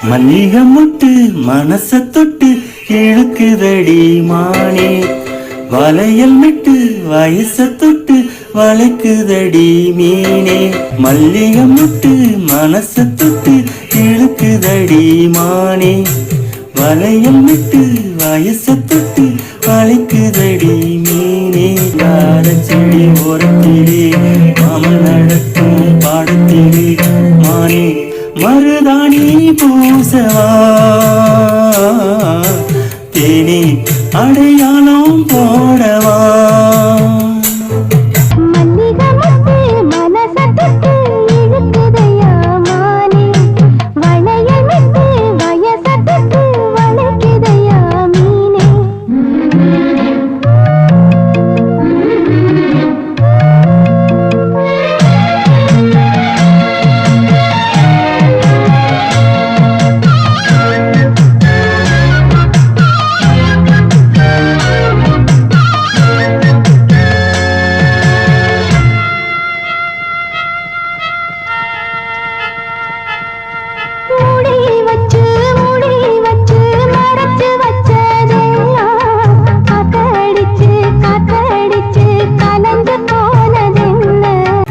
மல்லிகை முட்டு மனச தொட்டு இழுக்குதடி மானே, வளையல் மிட்டு வயச தொட்டு வளைக்குதடி மீனே. மல்லிகை முட்டு மனச தொட்டு இழுக்குதடி மானே, வளையல் மிட்டு வயச தொட்டு வளைக்குதடி மீனே. செடி ஓரத்திலே மாமன் நடக்கும் பாடத்திலே மானே, மருதாணி பூசவா தேனே அடையாளம் போடவா.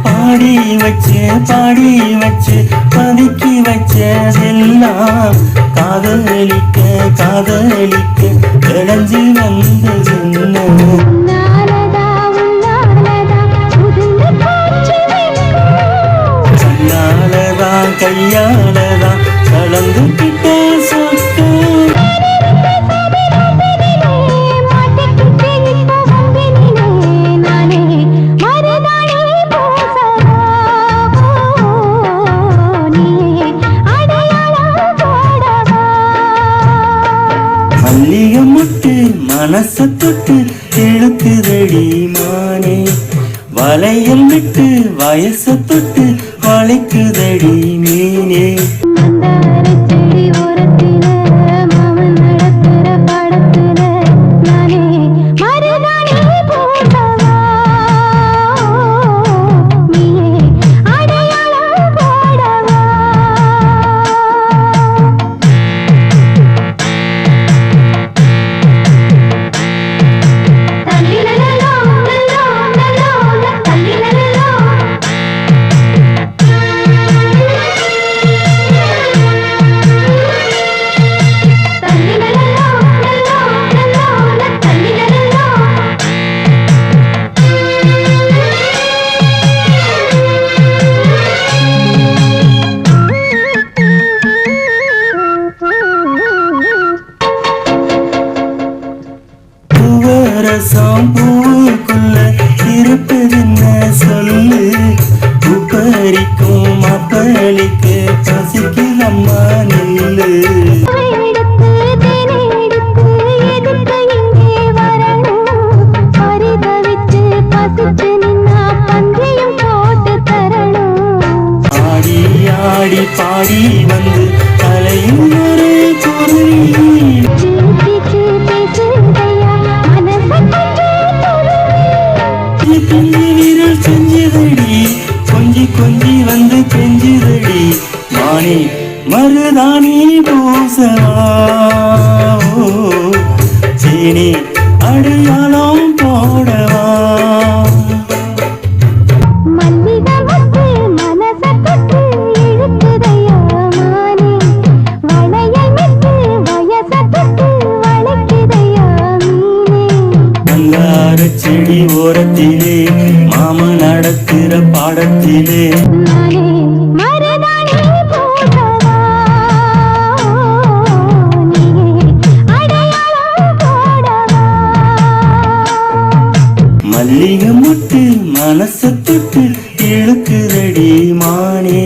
பாடி வச்சு பதுக்கி வச்சதெல்லாம் காதலிக்க காதலிக்க இழஞ்சு வந்தது. கண்ணாலதான் கையாலதான் கலந்து கிட்ட சொத்து. மல்லிகை முட்டு மனச தொட்டு இழுக்குதடி மானே, வளையல் விட்டு வயச தொட்டு வளைக்குதடி மீனே. பூவுக்குள்ள இருப்பதென்ன சொல்லு, உப்பரிக்கும் அப்பளிக்கு பசிக்குதம்மா நெல்லு. ஆடி ஆடி பாடி வந்து தலையும் ஒரு குருவி விரல் செஞ்சுதடி, கொஞ்சி கொஞ்சி வந்து செஞ்சுதடி மானே, மருதாணி பூசவா சீனி அடையாளம் போடவா. செடி ஓரத்திலே மாமன் நடக்கிற பாடத்திலே மல்லிகை முட்டு மனச தொட்டு இழுக்குதடி மானே.